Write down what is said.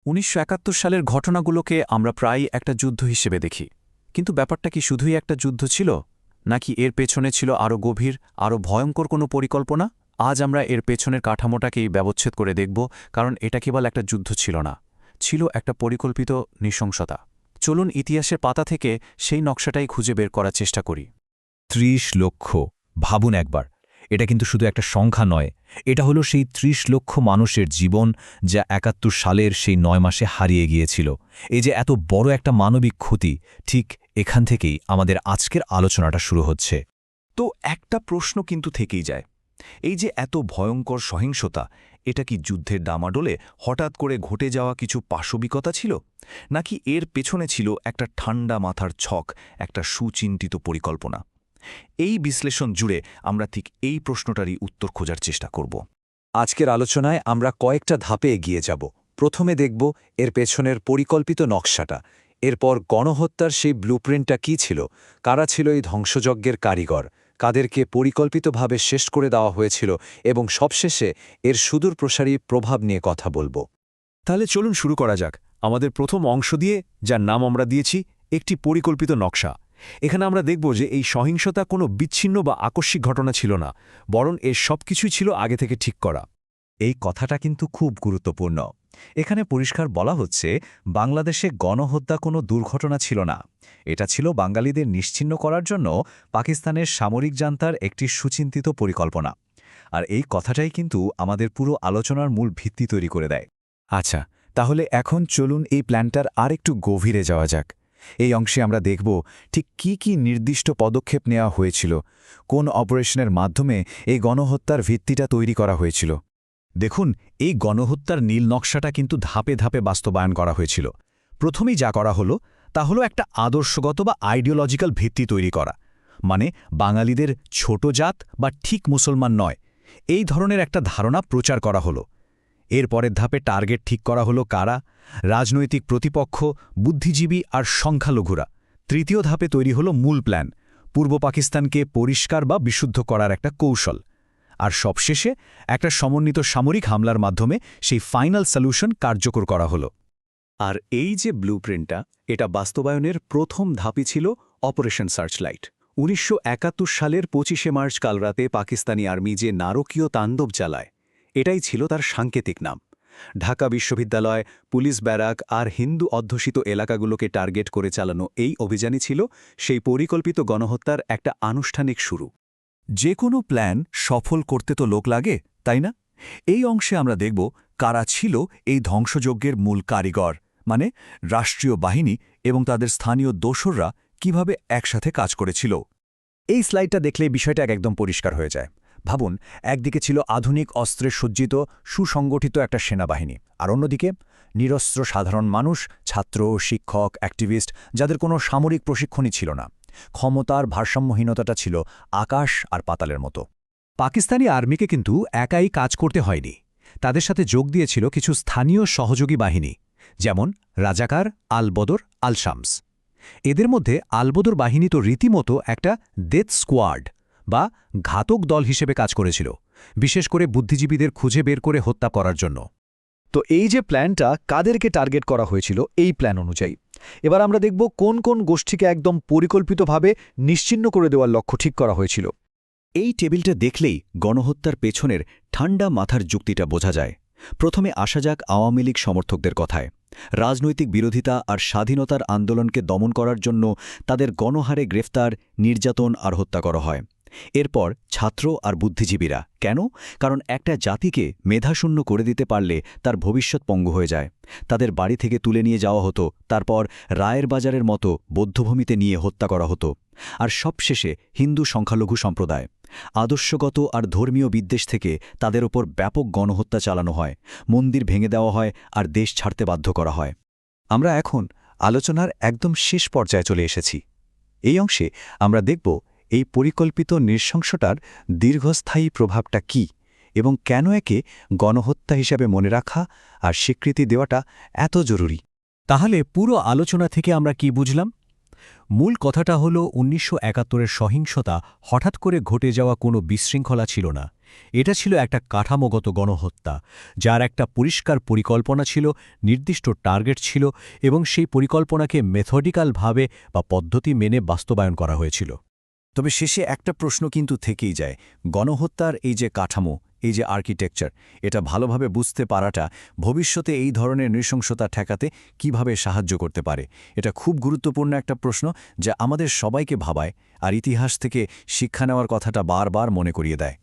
১৯৭১ সালের ঘটনাগুলোকে আমরা প্রায়ই একটা যুদ্ধ হিসেবে দেখি, কিন্তু ব্যাপারটা কি শুধুই একটা যুদ্ধ ছিল, নাকি এর পেছনে ছিল আরও গভীর, আরও ভয়ঙ্কর কোনো পরিকল্পনা? আজ আমরা এর পেছনের কাঠামোটাকেই ব্যবচ্ছেদ করে দেখব, কারণ এটা কেবল একটা যুদ্ধ ছিল না, ছিল একটা পরিকল্পিত নৃশংসতা। চলুন ইতিহাসের পাতা থেকে সেই নকশাটাই খুঁজে বের করার চেষ্টা করি। ৩০ লক্ষ, ভাবুন একবার। এটা কিন্তু শুধু একটা সংখ্যা নয়, এটা হলো সেই ৩০ লক্ষ মানুষের জীবন যা ৭১ সালের সেই ৯ মাসে হারিয়ে গিয়েছিল। এই যে এত বড় একটা মানবিক ক্ষতি, ঠিক এখান থেকেই আমাদের আজকের আলোচনাটা শুরু হচ্ছে। তো একটা প্রশ্ন কিন্তু থেকেই যায়, এই যে এত ভয়ঙ্কর সহিংসতা, এটা কি যুদ্ধের ডামাডোলে হঠাৎ করে ঘটে যাওয়া কিছু পাশবিকতা ছিল, নাকি এর পেছনে ছিল একটা ঠান্ডা মাথার ছক, একটা সুচিন্তিত পরিকল্পনা? এই বিশ্লেষণ জুড়ে আমরা ঠিক এই প্রশ্নটারই উত্তর খোঁজার চেষ্টা করব। আজকের আলোচনায় আমরা কয়েকটা ধাপে এগিয়ে যাব। প্রথমে দেখব এর পেছনের পরিকল্পিত নকশাটা, এরপর গণহত্যার সেই ব্লুপ্রিন্টটা কী ছিল, কারা ছিল এই ধ্বংসযজ্ঞের কারিগর, কাদেরকে পরিকল্পিতভাবে শেষ করে দেওয়া হয়েছিল, এবং সবশেষে এর সুদূরপ্রসারী প্রভাব নিয়ে কথা বলবো। তাহলে চলুন শুরু করা যাক আমাদের প্রথম অংশ দিয়ে, যার নাম আমরা দিয়েছি একটি পরিকল্পিত নকশা। এখানে আমরা দেখব যে এই সহিংসতা কোনো বিচ্ছিন্ন বা আকস্মিক ঘটনা ছিল না, বরং এর সবকিছুই ছিল আগে থেকে ঠিক করা। এই কথাটা কিন্তু খুব গুরুত্বপূর্ণ। এখানে পরিষ্কার বলা হচ্ছে, বাংলাদেশে গণহত্যা কোনো দুর্ঘটনা ছিল না, এটা ছিল বাঙালিদের নিশ্চিহ্ন করার জন্য পাকিস্তানের সামরিক জান্তার একটি সুচিন্তিত পরিকল্পনা। আর এই কথাটাই কিন্তু আমাদের পুরো আলোচনার মূল ভিত্তি তৈরি করে দেয়। আচ্ছা, তাহলে এখন চলুন এই প্ল্যানটার আর একটু গভীরে যাওয়া যাক। এই অংশে আমরা দেখব ঠিক কি নির্দিষ্ট পদক্ষেপ নেওয়া হয়েছিল, কোন অপারেশনের মাধ্যমে এই গণহত্যার ভিত্তিটা তৈরি করা হয়েছিল। দেখুন, এই গণহত্যার নীল নকশাটা কিন্তু ধাপে ধাপে বাস্তবায়ন করা হয়েছিল। প্রথমেই যা করা হলো তা হলো একটা আদর্শগত বা আইডিওলজিক্যাল ভিত্তি তৈরি করা, মানে বাঙালিদের ছোট জাত বা ঠিক মুসলমান নয়, এই ধরনের একটা ধারণা প্রচার করা হলো। এর পরের ধাপে টার্গেট ঠিক করা হলো কারা, রাজনৈতিক প্রতিপক্ষ, বুদ্ধিজীবী আর সংখ্যালঘুরা। তৃতীয় ধাপে তৈরি হলো মূল প্ল্যান, পূর্ব পাকিস্তানকে পরিষ্কার বা বিশুদ্ধ করার একটা কৌশল। আর সবশেষে একটা সমন্বিত সামরিক হামলার মাধ্যমে সেই ফাইনাল সলিউশন কার্যকর করা হলো। আর এই যে ব্লুপ্রিন্টটা, এটা বাস্তবায়নের প্রথম ধাপই ছিল অপারেশন সার্চলাইট। ১৯৭১ সালের ২৫শে মার্চ কালরাতে পাকিস্তানি আর্মি যে নারকীয় তাণ্ডব চালায়, এটাই ছিল তার সাংকেতিক নাম। ঢাকা বিশ্ববিদ্যালয়, পুলিশ ব্যারাক আর হিন্দু অধ্যুষিত এলাকাগুলোকে টার্গেট করে চালানো এই অভিযানই ছিল সেই পরিকল্পিত গণহত্যার একটা আনুষ্ঠানিক শুরু। যে কোনো প্ল্যান সফল করতে তো লোক লাগে, তাই না? এই অংশে আমরা দেখব কারা ছিল এই ধ্বংসযজ্ঞের মূল কারিগর, মানে রাষ্ট্রীয় বাহিনী এবং তাদের স্থানীয় দোসররা কিভাবে একসাথে কাজ করেছিল। এই স্লাইডটা দেখলে বিষয়টা একদম পরিষ্কার হয়ে যায়। ভাবুন, একদিকে ছিল আধুনিক অস্ত্রে সজ্জিত সুসংগঠিত একটা সেনাবাহিনী, আর অন্যদিকে নিরস্ত্র সাধারণ মানুষ, ছাত্র, শিক্ষক, অ্যাক্টিভিস্ট, যাদের কোনো সামরিক প্রশিক্ষণই ছিল না। ক্ষমতার ভারসাম্যহীনতাটা ছিল আকাশ আর পাতালের মতো। পাকিস্তানি আর্মিকে কিন্তু একাই কাজ করতে হয়নি, তাদের সাথে যোগ দিয়েছিল কিছু স্থানীয় সহযোগী বাহিনী, যেমন রাজাকার, আল বদর, আল শামস। এদের মধ্যে আলবদর বাহিনী তো রীতিমতো একটা ডেথ স্কোয়াড বা ঘাতক দল হিসেবে কাজ করেছিল, বিশেষ করে বুদ্ধিজীবীদের খুঁজে বের করে হত্যা করার জন্য। তো এই যে প্ল্যানটা কাদেরকে টার্গেট করা হয়েছিল এই প্ল্যান অনুযায়ী, এবার আমরা দেখব কোন কোন গোষ্ঠীকে একদম পরিকল্পিতভাবে নিশ্চিহ্ন করে দেওয়ার লক্ষ্য ঠিক করা হয়েছিল। এই টেবিলটা দেখলেই গণহত্যার পেছনের ঠান্ডা মাথার যুক্তিটা বোঝা যায়। প্রথমে আসা যাক আওয়ামী লীগ সমর্থকদের কথায়। রাজনৈতিক বিরোধিতা আর স্বাধীনতার আন্দোলনকে দমন করার জন্য তাদের গণহারে গ্রেফতার, নির্যাতন আর হত্যা করা হয়। এরপর ছাত্র আর বুদ্ধিজীবীরা। কেন? কারণ একটা জাতিকে মেধাশূন্য করে দিতে পারলে তার ভবিষ্যৎ পঙ্গু হয়ে যায়। তাদের বাড়ি থেকে তুলে নিয়ে যাওয়া হতো, তারপর রায়ের বাজারের মতো বধ্যভূমিতে নিয়ে হত্যা করা হতো। আর সবশেষে হিন্দু সংখ্যালঘু সম্প্রদায়। আদর্শগত আর ধর্মীয় বিদ্বেষ থেকে তাদের ওপর ব্যাপক গণহত্যা চালানো হয়, মন্দির ভেঙে দেওয়া হয় আর দেশ ছাড়তে বাধ্য করা হয়। আমরা এখন আলোচনার একদম শেষ পর্যায়ে চলে এসেছি। এই অংশে আমরা দেখব এই পরিকল্পিত নৃশংসতার দীর্ঘস্থায়ী প্রভাবটা কী এবং কেন একে গণহত্যা হিসাবে মনে রাখা আর স্বীকৃতি দেওয়াটা এত জরুরি। তাহলে পুরো আলোচনা থেকে আমরা কি বুঝলাম? মূল কথাটা হলো ১৯৭১-এর সহিংসতা হঠাৎ করে ঘটে যাওয়া কোনো বিশৃঙ্খলা ছিল না, এটা ছিল একটা কাঠামোগত গণহত্যা, যার একটা পরিষ্কার পরিকল্পনা ছিল, নির্দিষ্ট টার্গেট ছিল এবং সেই পরিকল্পনাকে মেথডিক্যালভাবে বা পদ্ধতি মেনে বাস্তবায়ন করা হয়েছিল। তবে শেষে একটা প্রশ্ন কিন্তু থেকেই যায়, গণহত্যার এই যে কাঠামো, এই যে আর্কিটেকচার, এটা ভালোভাবে বুঝতে পারাটা ভবিষ্যতে এই ধরনের নৃশংসতা ঠেকাতে কিভাবে সাহায্য করতে পারে। এটা খুব গুরুত্বপূর্ণ একটা প্রশ্ন যা আমাদের সবাইকে ভাবায় আর ইতিহাস থেকে শিক্ষা নেওয়ার কথাটা বারবার মনে করিয়ে দেয়।